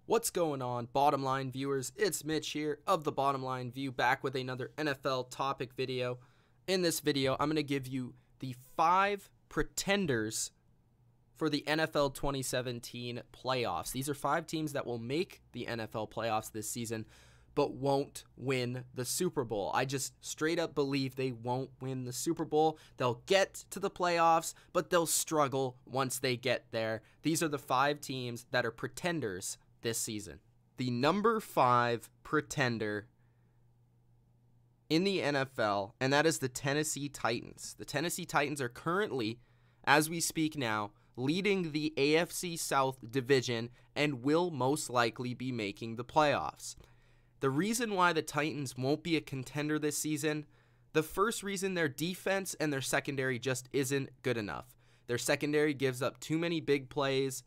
What's going on, Bottom Line viewers? It's Mitch here of the Bottom Line View, back with another NFL topic video. In this video, I'm going to give you the 5 pretenders for the NFL 2017 playoffs. These are 5 teams that will make the NFL playoffs this season, but won't win the Super Bowl. I just straight up believe they won't win the Super Bowl. They'll get to the playoffs, but they'll struggle once they get there. These are the 5 teams that are pretenders this season. The number 5 pretender in the NFL, and that is the Tennessee Titans. The Tennessee Titans are currently, as we speak now, leading the AFC South division and will most likely be making the playoffs. The reason why the Titans won't be a contender this season, the first reason, their defense and their secondary just isn't good enough. Their secondary gives up too many big plays.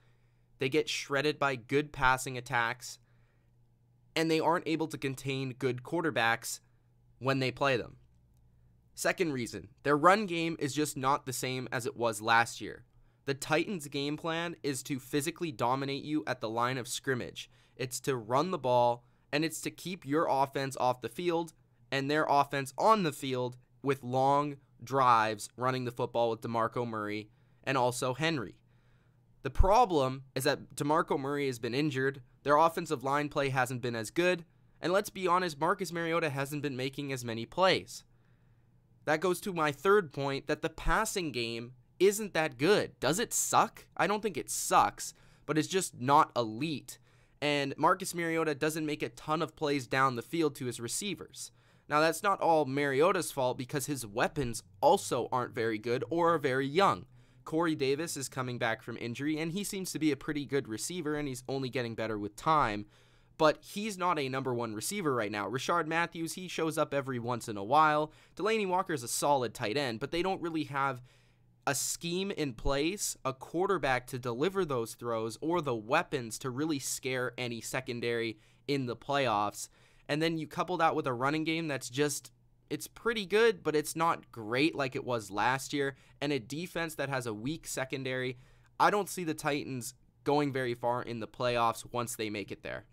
They get shredded by good passing attacks, and they aren't able to contain good quarterbacks when they play them. Second reason, their run game is just not the same as it was last year. The Titans' game plan is to physically dominate you at the line of scrimmage. It's to run the ball, and it's to keep your offense off the field and their offense on the field with long drives running the football with DeMarco Murray and also Henry. The problem is that DeMarco Murray has been injured, their offensive line play hasn't been as good, and let's be honest, Marcus Mariota hasn't been making as many plays. That goes to my third point, that the passing game isn't that good. Does it suck? I don't think it sucks, but it's just not elite. And Marcus Mariota doesn't make a ton of plays down the field to his receivers. Now, that's not all Mariota's fault because his weapons also aren't very good or are very young. Corey Davis is coming back from injury, and he seems to be a pretty good receiver, and he's only getting better with time. But he's not a number 1 receiver right now. Rashard Matthews, he shows up every once in a while. Delaney Walker's a solid tight end, but they don't really have a scheme in place, a quarterback to deliver those throws, or the weapons to really scare any secondary in the playoffs. And then you couple that with a running game that's just, it's pretty good, but it's not great like it was last year, and a defense that has a weak secondary. I don't see the Titans going very far in the playoffs once they make it there.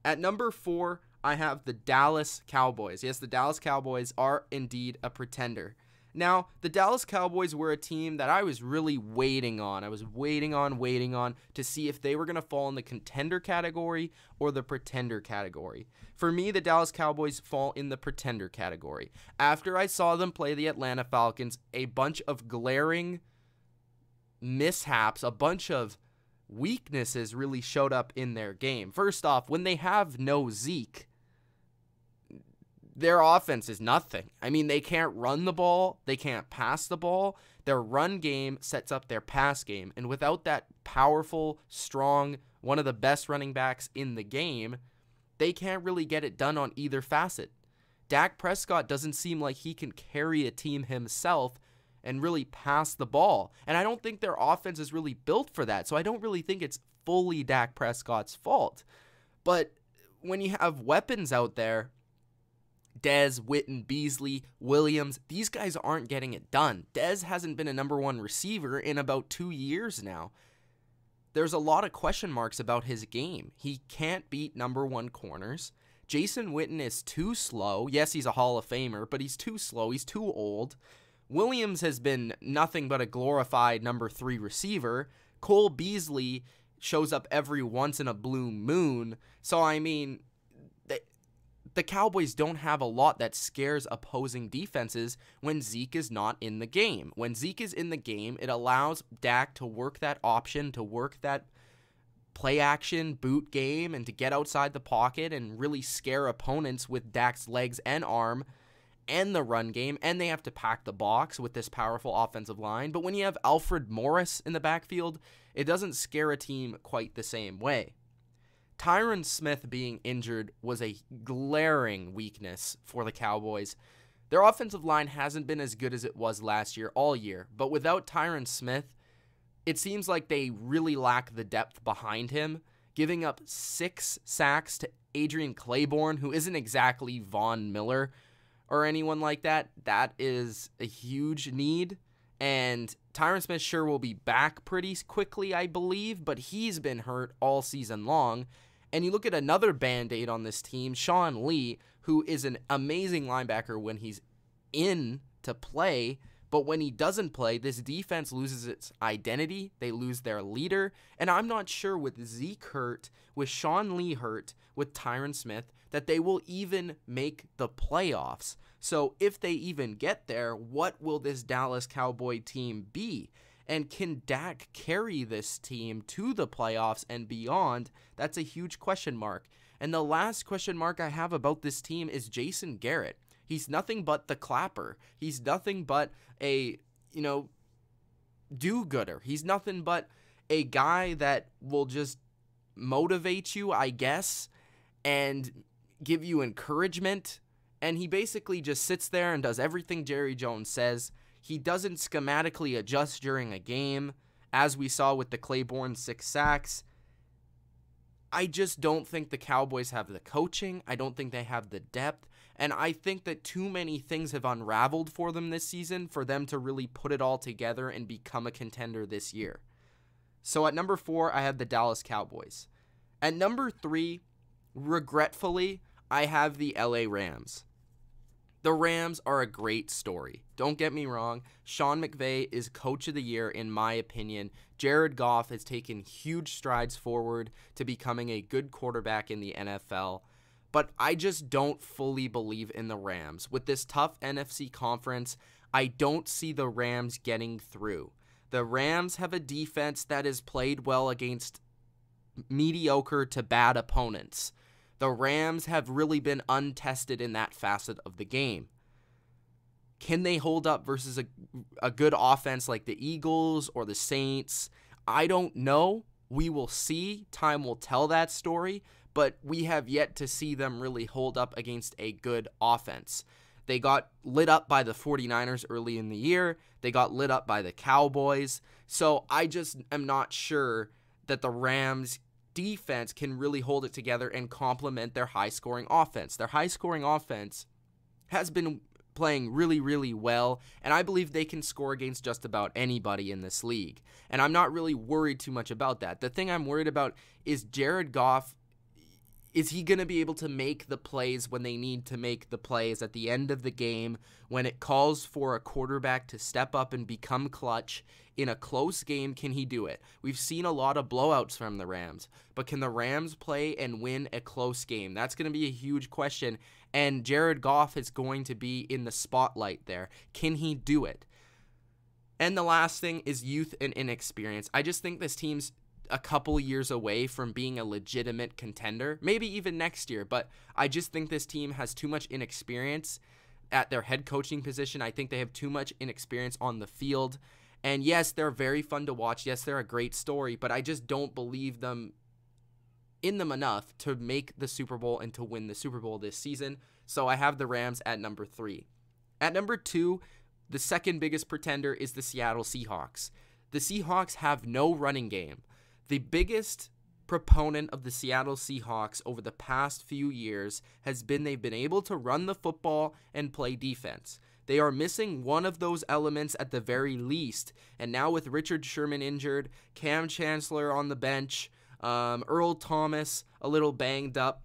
At number 4, I have the Dallas Cowboys. Yes, the Dallas Cowboys are indeed a pretender. Now, the Dallas Cowboys were a team that I was really waiting on. I was waiting on to see if they were going to fall in the contender category or the pretender category. For me, the Dallas Cowboys fall in the pretender category. After I saw them play the Atlanta Falcons, a bunch of glaring mishaps, a bunch of weaknesses really showed up in their game. First off, when they have no Zeke, their offense is nothing. I mean, they can't run the ball. They can't pass the ball. Their run game sets up their pass game. And without that powerful, strong, one of the best running backs in the game, they can't really get it done on either facet. Dak Prescott doesn't seem like he can carry a team himself and really pass the ball. And I don't think their offense is really built for that. So I don't really think it's fully Dak Prescott's fault. But when you have weapons out there, Dez, Witten, Beasley, Williams, these guys aren't getting it done. Dez hasn't been a number 1 receiver in about 2 years now. There's a lot of question marks about his game. He can't beat number 1 corners. Jason Witten is too slow. Yes, he's a Hall of Famer, but he's too slow. He's too old. Williams has been nothing but a glorified number 3 receiver. Cole Beasley shows up every once in a blue moon. So, I mean, the Cowboys don't have a lot that scares opposing defenses when Zeke is not in the game. When Zeke is in the game, it allows Dak to work that option, to work that play action boot game, and to get outside the pocket and really scare opponents with Dak's legs and arm and the run game, and they have to pack the box with this powerful offensive line. But when you have Alfred Morris in the backfield, it doesn't scare a team quite the same way. Tyron Smith being injured was a glaring weakness for the Cowboys. Their offensive line hasn't been as good as it was last year all year, but without Tyron Smith, it seems like they really lack the depth behind him, giving up 6 sacks to Adrian Claiborne, who isn't exactly Von Miller or anyone like that. That is a huge need, and Tyron Smith sure will be back pretty quickly, I believe, but he's been hurt all season long. And you look at another Band-Aid on this team, Sean Lee, who is an amazing linebacker when he's in to play, but when he doesn't play, this defense loses its identity. They lose their leader. And I'm not sure with Zeke hurt, with Sean Lee hurt, with Tyron Smith, that they will even make the playoffs. So if they even get there, what will this Dallas Cowboy team be? And can Dak carry this team to the playoffs and beyond? That's a huge question mark. And the last question mark I have about this team is Jason Garrett. He's nothing but the clapper. He's nothing but a, do-gooder. He's nothing but a guy that will just motivate you, I guess, and give you encouragement. And he basically just sits there and does everything Jerry Jones says. He doesn't schematically adjust during a game, as we saw with the Claiborne 6 sacks. I just don't think the Cowboys have the coaching. I don't think they have the depth. And I think that too many things have unraveled for them this season for them to really put it all together and become a contender this year. So at number 4, I have the Dallas Cowboys. At number 3, regretfully, I have the LA Rams. The Rams are a great story. Don't get me wrong. Sean McVay is Coach of the Year, in my opinion. Jared Goff has taken huge strides forward to becoming a good quarterback in the NFL. But I just don't fully believe in the Rams. With this tough NFC conference, I don't see the Rams getting through. The Rams have a defense that has played well against mediocre to bad opponents. The Rams have really been untested in that facet of the game. Can they hold up versus a good offense like the Eagles or the Saints? I don't know. We will see. Time will tell that story, but we have yet to see them really hold up against a good offense. They got lit up by the 49ers early in the year. They got lit up by the Cowboys. So I just am not sure that the Rams defense can really hold it together and complement their high-scoring offense. Their high-scoring offense has been playing really, really well, and I believe they can score against just about anybody in this league. And I'm not really worried too much about that. The thing I'm worried about is Jared Goff. Is he going to be able to make the plays when they need to make the plays at the end of the game, when it calls for a quarterback to step up and become clutch? In a close game, can he do it? We've seen a lot of blowouts from the Rams, but can the Rams play and win a close game? That's going to be a huge question, and Jared Goff is going to be in the spotlight there. Can he do it? And the last thing is youth and inexperience. I just think this team's a couple years away from being a legitimate contender, maybe even next year, but I just think this team has too much inexperience at their head coaching position. I think they have too much inexperience on the field. And yes, they're very fun to watch. Yes, they're a great story, but I just don't believe in them enough to make the Super Bowl and to win the Super Bowl this season. So I have the Rams at number 3. At number 2, the second biggest pretender is the Seattle Seahawks. The Seahawks have no running game. The biggest proponent of the Seattle Seahawks over the past few years has been they've been able to run the football and play defense. They are missing one of those elements at the very least. And now with Richard Sherman injured, Cam Chancellor on the bench, Earl Thomas a little banged up,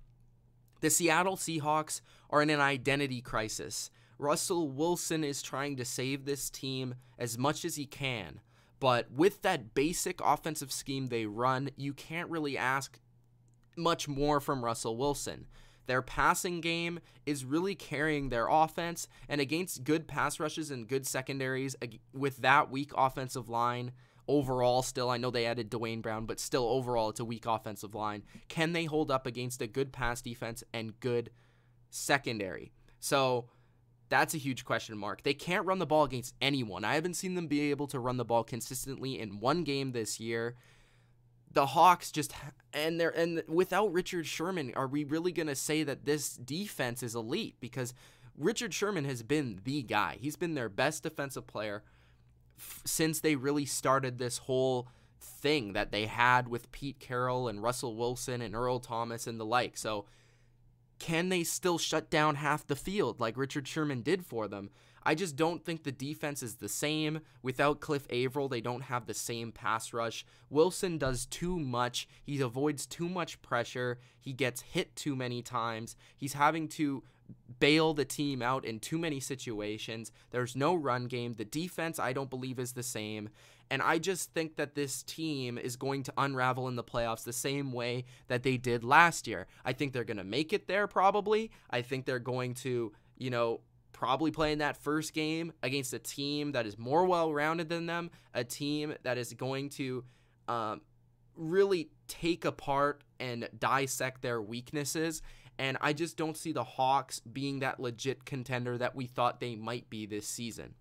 the Seattle Seahawks are in an identity crisis. Russell Wilson is trying to save this team as much as he can. But with that basic offensive scheme they run, you can't really ask much more from Russell Wilson. Their passing game is really carrying their offense, and against good pass rushes and good secondaries, with that weak offensive line, overall still, I know they added Dwayne Brown, but still overall it's a weak offensive line. Can they hold up against a good pass defense and good secondary? So that's a huge question mark. They can't run the ball against anyone. I haven't seen them be able to run the ball consistently in one game this year. The Hawks and without Richard Sherman, are we really going to say that this defense is elite? Because Richard Sherman has been the guy. He's been their best defensive player since they really started this whole thing that they had with Pete Carroll and Russell Wilson and Earl Thomas and the like. So can they still shut down half the field like Richard Sherman did for them? I just don't think the defense is the same. Without Cliff Averill, they don't have the same pass rush. Wilson does too much. He avoids too much pressure. He gets hit too many times. He's having to bail the team out in too many situations. There's no run game. The defense, I don't believe, is the same. And I just think that this team is going to unravel in the playoffs the same way that they did last year. I think they're going to make it there probably. I think they're going to, probably play in that first game against a team that is more well-rounded than them, a team that is going to really take apart and dissect their weaknesses. And I just don't see the Hawks being that legit contender that we thought they might be this season.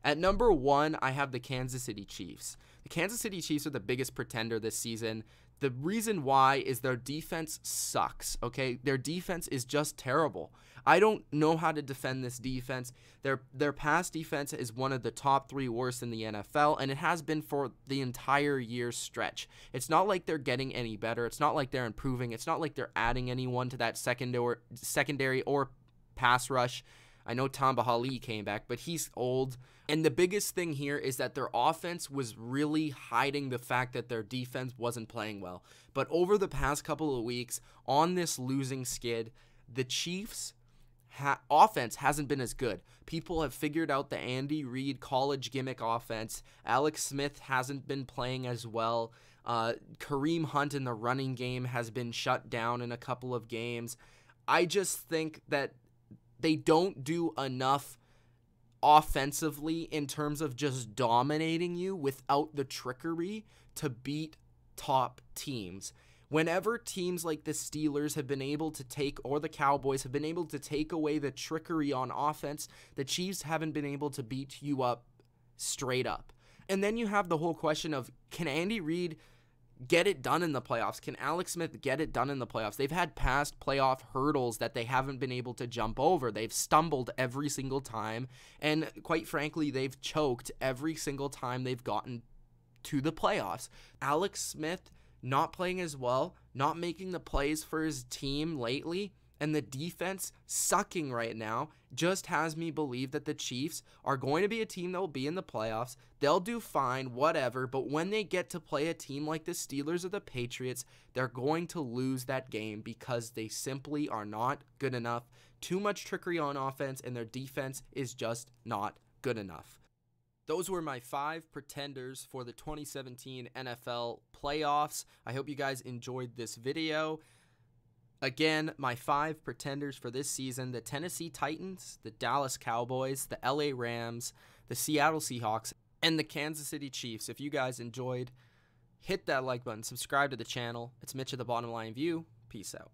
At number 1, I have the Kansas City Chiefs. The Kansas City Chiefs are the biggest pretender this season. The reason why is their defense sucks, okay? Their defense is just terrible. I don't know how to defend this defense. Their pass defense is one of the top 3 worst in the NFL, and it has been for the entire year stretch. It's not like they're getting any better. It's not like they're improving. It's not like they're adding anyone to that secondary or pass rush. I know Tamba Hali came back, but he's old. And the biggest thing here is that their offense was really hiding the fact that their defense wasn't playing well. But over the past couple of weeks, on this losing skid, the Chiefs' offense hasn't been as good. People have figured out the Andy Reid college gimmick offense. Alex Smith hasn't been playing as well. Kareem Hunt in the running game has been shut down in a couple of games. I just think that they don't do enough offensively in terms of just dominating you without the trickery to beat top teams. Whenever teams like the Steelers have been able to or the Cowboys have been able to take away the trickery on offense, the Chiefs haven't been able to beat you up straight up. And then you have the whole question of, can Andy Reid get it done in the playoffs? Can Alex Smith get it done in the playoffs? They've had past playoff hurdles that they haven't been able to jump over. They've stumbled every single time, and quite frankly, they've choked every single time they've gotten to the playoffs. Alex Smith not playing as well, not making the plays for his team lately, and the defense sucking right now just has me believe that the Chiefs are going to be a team that will be in the playoffs. They'll do fine, whatever, but when they get to play a team like the Steelers or the Patriots, they're going to lose that game because they simply are not good enough. Too much trickery on offense, and their defense is just not good enough. Those were my 5 pretenders for the 2017 NFL playoffs. I hope you guys enjoyed this video. Again, my 5 pretenders for this season: the Tennessee Titans, the Dallas Cowboys, the LA Rams, the Seattle Seahawks, and the Kansas City Chiefs. If you guys enjoyed, hit that like button, subscribe to the channel. It's Mitch of TheBottomLineView. Peace out.